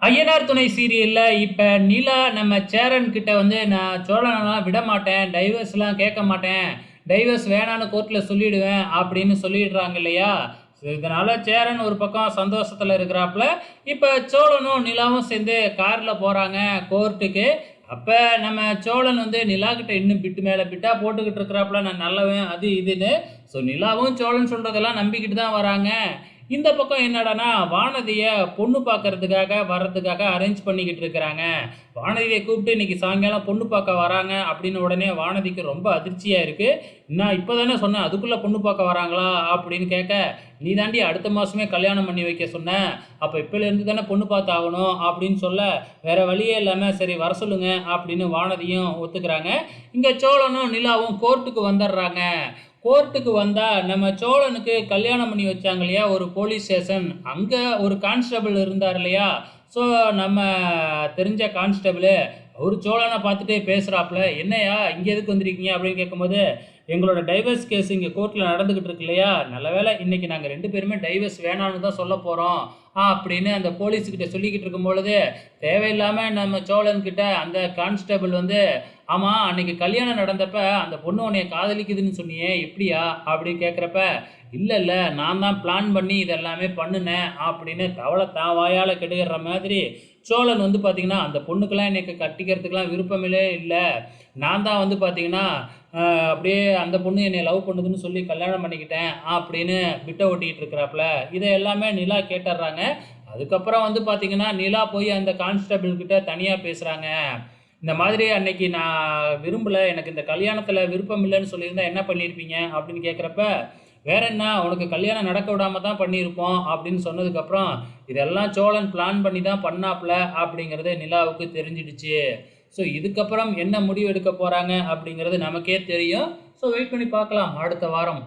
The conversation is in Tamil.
ஐயனார் துணை சீரியல்ல இப்ப நிலா நம்ம சேரன் கிட்ட வந்து நான் சோழனலாம் விடமாட்டேன். டைவர்ஸ்லாம் கேட்க மாட்டேன். டைவர்ஸ் வேணான்னு கோர்ட்ல சொல்லிடுவேன் அப்படின்னு சொல்லிடுறாங்க இல்லையா? இதனால சேரன் ஒரு பக்கம் சந்தோஷத்துல இருக்கிறாப்புல. இப்ப சோழனும் நிலாவும் சேர்ந்து கார்ல போறாங்க கோர்ட்டுக்கு. அப்ப நம்ம சோழன் வந்து நிலா கிட்ட இன்னும் பிட்டு மேல பிட்டா போட்டுக்கிட்டு இருக்கிறாப்புல. நான் நல்லவன் அது இதுன்னு. நிலாவும் சோழன் சொல்றதெல்லாம் நம்பிக்கிட்டு தான் வராங்க. இந்த பக்கம் என்னடான்னா, வானதிய பொண்ணு பார்க்கறதுக்காக வர்றதுக்காக அரேஞ்ச் பண்ணிக்கிட்டு இருக்கிறாங்க. வானதிய கூப்பிட்டு இன்னைக்கு சாயங்காலம் பொண்ணு பார்க்க வராங்க அப்படின்னு உடனே வானதிக்கு ரொம்ப அதிர்ச்சியா இருக்கு. நான் இப்போ தானே சொன்னேன், அதுக்குள்ள பொண்ணு பார்க்க வராங்களா? அப்படின்னு கேட்க, நீ தாண்டி அடுத்த மாசமே கல்யாணம் பண்ணி வைக்க சொன்ன. அப்ப இப்பலேருந்து தானே பொண்ணு பார்த்து ஆகணும் அப்படின்னு சொல்ல, வேற வழியே இல்லாம சரி வர சொல்லுங்க அப்படின்னு வானதியும் ஒத்துக்கிறாங்க. இங்க சோழனும் நிலாவும் கோர்ட்டுக்கு வந்துடுறாங்க. கோர்ட்டுக்கு வந்தா நம்ம சோழனுக்கு கல்யாணம் பண்ணி வச்சாங்க இல்லையா ஒரு போலீஸ் ஸ்டேஷன், அங்க ஒரு கான்ஸ்டபிள் இருந்தார் இல்லையா? ஸோ நம்ம தெரிஞ்ச கான்ஸ்டபிள் அவரு சோழனை பார்த்துட்டே பேசுறாப்புல, என்னய்யா இங்க எதுக்கு வந்திருக்கீங்க அப்படின்னு கேட்கும்போது, எங்களோட டைவர்ஸ் கேஸ் இங்க கோர்ட்ல நடந்துகிட்டு இருக்கு இல்லையா? நல்ல வேளை இன்னைக்கு நாங்க 2 பேருமே டைவர்ஸ் வேணான்னு தான் சொல்லப் போறோம். அப்படின்னு அந்த போலீஸ் கிட்ட சொல்லிக்கிட்டு இருக்கும் பொழுது, தேவையில்லாம நம்ம சோழன் கிட்ட அந்த கான்ஸ்டபிள் வந்து, ஆமா அன்னைக்கு கல்யாணம் நடந்தப்ப அந்த பொண்ணு உன்னைய காதலிக்குதுன்னு சொன்னியே எப்படியா? அப்படின்னு கேட்கிறப்ப, இல்ல இல்ல நான் தான் பிளான் பண்ணி இதெல்லாமே பண்ணுனேன் அப்படின்னு தவளை தான் வாயால கெடுகிற மாதிரி சோழன் வந்து பார்த்தீங்கன்னா, அந்த பொண்ணுக்கெல்லாம் எனக்கு கட்டிக்கிறதுக்கெல்லாம் விருப்பமில்லே இல்ல. நான் தான் வந்து பார்த்தீங்கன்னா, அப்படியே அந்த பொண்ணு என்னைய லவ் பண்ணுதுன்னு சொல்லி கல்யாணம் பண்ணிக்கிட்டேன் அப்படின்னு பிட்ட ஓட்டிக்கிட்டு இருக்கிறாப்புல. இதை எல்லாமே நிலா கேட்டுர்றாங்க. அதுக்கப்புறம் வந்து பார்த்தீங்கன்னா, நிலா போய் அந்த கான்ஸ்டபிள் கிட்ட தனியா பேசுறாங்க. இந்த மாதிரி அன்னைக்கு நான் விரும்பல, எனக்கு இந்த கல்யாணத்துல விருப்பம் இல்லன்னு சொல்லியிருந்தா என்ன பண்ணியிருப்பீங்க? அப்படின்னு கேட்கிறப்ப, வேற என்ன உனக்கு கல்யாணம் நடக்க விடாம தான் பண்ணியிருப்போம் அப்படின்னு சொன்னதுக்கப்புறம், இதெல்லாம் சோழன் பிளான் பண்ணி தான் பண்ணாப்புல அப்படிங்கிறது நிலாவுக்கு தெரிஞ்சிடுச்சு. இதுக்கப்புறம் என்ன முடிவு எடுக்க போறாங்க அப்படிங்கிறது நமக்கே தெரியும். வெயிட் பண்ணி பார்க்கலாம் அடுத்த வாரம்.